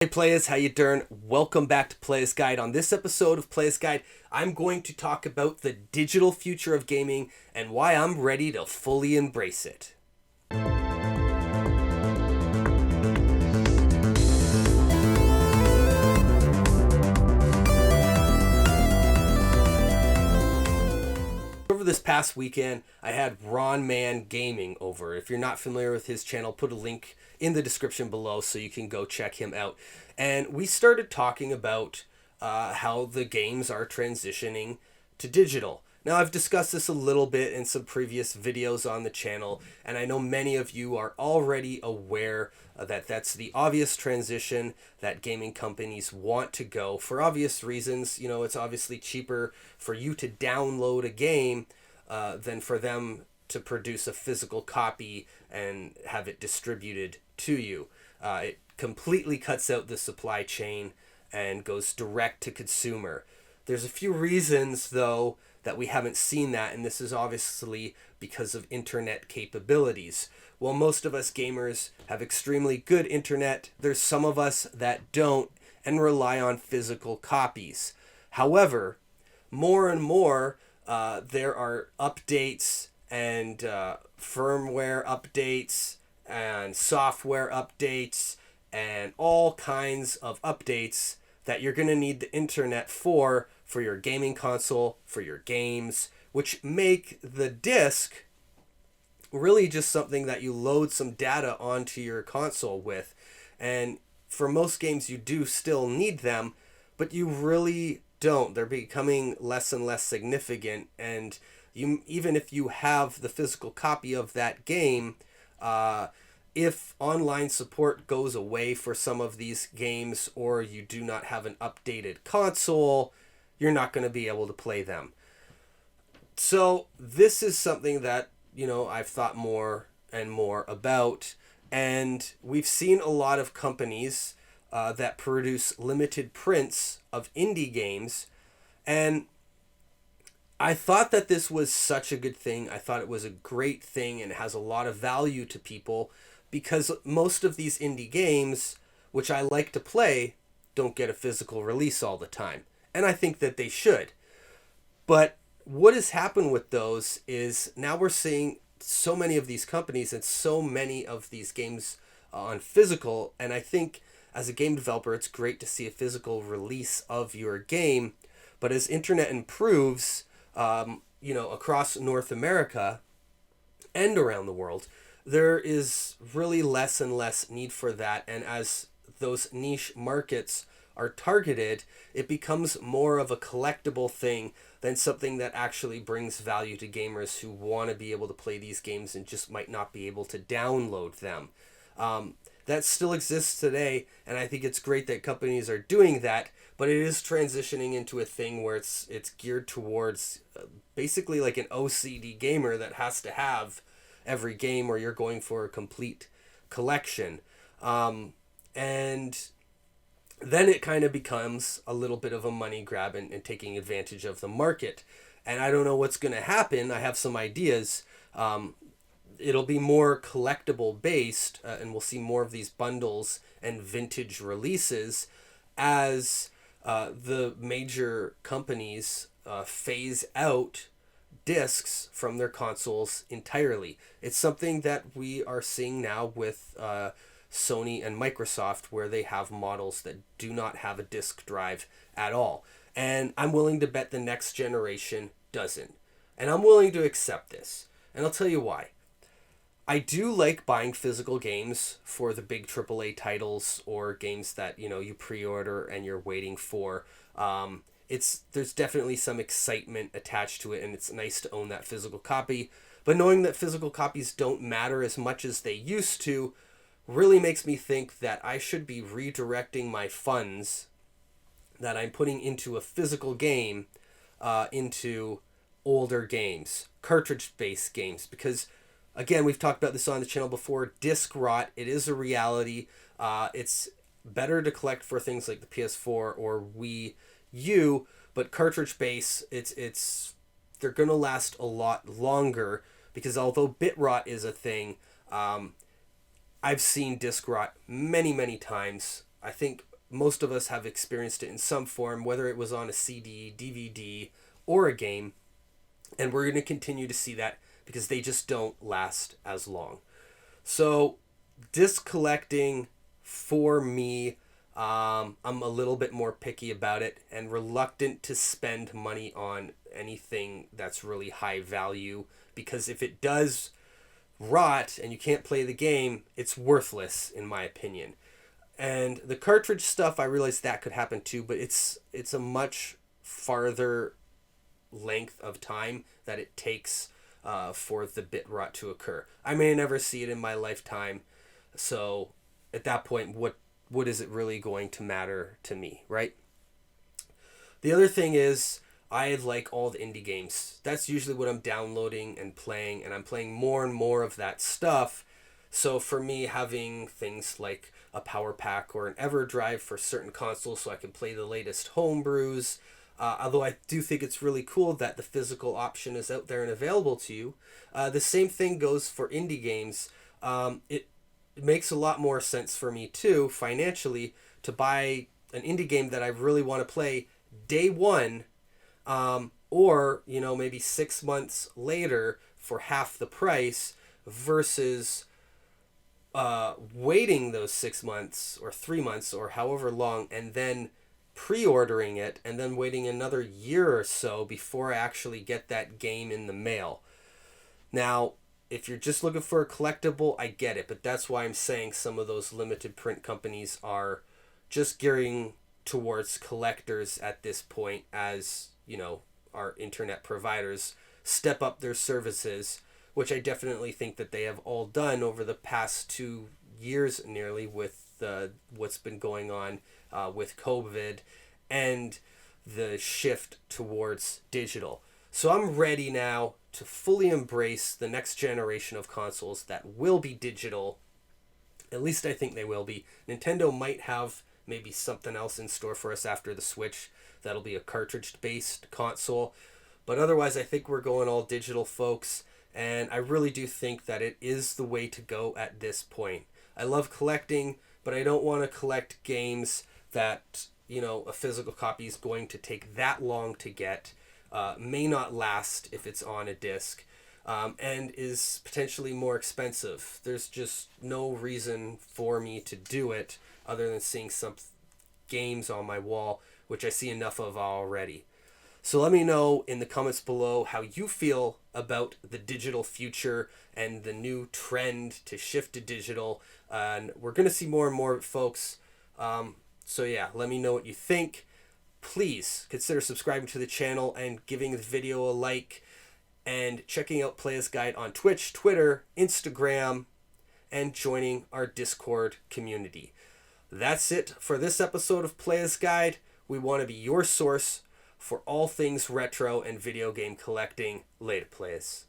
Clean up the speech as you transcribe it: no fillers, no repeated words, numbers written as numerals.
Hey Playas, how you doing? Welcome back to Playas Guide. On this episode of Playas Guide, I'm going to talk about the digital future of gaming and why I'm ready to fully embrace it. Over this past weekend, I had Ron Man Gaming over. If you're not familiar with his channel, put a link in the description below so you can go check him out. And we started talking about how the games are transitioning to digital. Now, I've discussed this a little bit in some previous videos on the channel, and I know many of you are already aware that that's the obvious transition that gaming companies want to go for obvious reasons. You know, it's obviously cheaper for you to download a game than for them to produce a physical copy and have it distributed to you. It completely cuts out the supply chain and goes direct to consumer. There's a few reasons, though, that we haven't seen that, and this is obviously because of internet capabilities. While most of us gamers have extremely good internet, there's some of us that don't and rely on physical copies. However, more and more, there are updates and firmware updates and software updates and all kinds of updates that you're going to need the internet for your gaming console, for your games, which make the disc really just something that you load some data onto your console with. And for most games, you do still need them, but you really don't. They're becoming less and less significant. And you, even if you have the physical copy of that game, if online support goes away for some of these games, or you do not have an updated console, you're not going to be able to play them. So this is something that, I've thought more and more about. And we've seen a lot of companies that produce limited prints of indie games. And I thought that this was such a good thing. I thought it was a great thing and it has a lot of value to people because most of these indie games, which I like to play, don't get a physical release all the time. And I think that they should. But what has happened with those is now we're seeing so many of these companies and so many of these games on physical. And I think as a game developer, it's great to see a physical release of your game. But as internet improves, across North America and around the world, there is really less and less need for that. And as those niche markets are targeted, it becomes more of a collectible thing than something that actually brings value to gamers who want to be able to play these games and just might not be able to download them. That still exists today, and I think it's great that companies are doing that, but it is transitioning into a thing where it's geared towards basically like an OCD gamer that has to have every game where you're going for a complete collection. And then it kind of becomes a little bit of a money grab and taking advantage of the market. And I don't know what's going to happen. I have some ideas. It'll be more collectible based, and we'll see more of these bundles and vintage releases as the major companies phase out discs from their consoles entirely. It's something that we are seeing now with Sony and Microsoft, where they have models that do not have a disk drive at all. And I'm willing to bet the next generation doesn't. And I'm willing to accept this. And I'll tell you why. I do like buying physical games for the big AAA titles or games that, you pre-order and you're waiting for. There's definitely some excitement attached to it, and it's nice to own that physical copy. But knowing that physical copies don't matter as much as they used to really makes me think that I should be redirecting my funds that I'm putting into a physical game into older games, cartridge-based games, because again, we've talked about this on the channel before, disc rot, it is a reality. It's better to collect for things like the PS4 or Wii U, but cartridge-based, they're going to last a lot longer because although bit rot is a thing, I've seen disc rot many, many times. I think most of us have experienced it in some form, whether it was on a CD, DVD, or a game. And we're going to continue to see that because they just don't last as long. So, disc collecting for me, I'm a little bit more picky about it and reluctant to spend money on anything that's really high value, because if it does rot and you can't play the game, it's worthless in my opinion. And the cartridge stuff, I realize that could happen too, but it's a much farther length of time that it takes for the bit rot to occur. I may never see it in my lifetime, so at that point, what is it really going to matter to me, right? The other thing is, I like all the indie games. That's usually what I'm downloading and playing, and I'm playing more and more of that stuff. So for me, having things like a power pack or an EverDrive for certain consoles so I can play the latest homebrews, although I do think it's really cool that the physical option is out there and available to you. The same thing goes for indie games. It makes a lot more sense for me too, financially, to buy an indie game that I really want to play day one, or maybe 6 months later for half the price, versus waiting those 6 months or 3 months or however long and then pre-ordering it and then waiting another year or so before I actually get that game in the mail. Now, if you're just looking for a collectible, I get it, but that's why I'm saying some of those limited print companies are just gearing towards collectors at this point, as our internet providers step up their services, which I definitely think that they have all done over the past 2 years nearly, with what's been going on with COVID and the shift towards digital. So I'm ready now to fully embrace the next generation of consoles that will be digital. At least I think they will be. Nintendo might have maybe something else in store for us after the Switch that'll be a cartridge-based console. But otherwise, I think we're going all digital, folks. And I really do think that it is the way to go at this point. I love collecting, but I don't want to collect games that, a physical copy is going to take that long to get, may not last if it's on a disc, and is potentially more expensive. There's just no reason for me to do it other than seeing some games on my wall, which I see enough of already. So let me know in the comments below how you feel about the digital future and the new trend to shift to digital. And we're going to see more and more, folks. So yeah, let me know what you think. Please consider subscribing to the channel and giving the video a like, and checking out Playas Guide on Twitch, Twitter, Instagram, and joining our Discord community. That's it for this episode of Playas Guide. We want to be your source for all things retro and video game collecting. Later, Playas.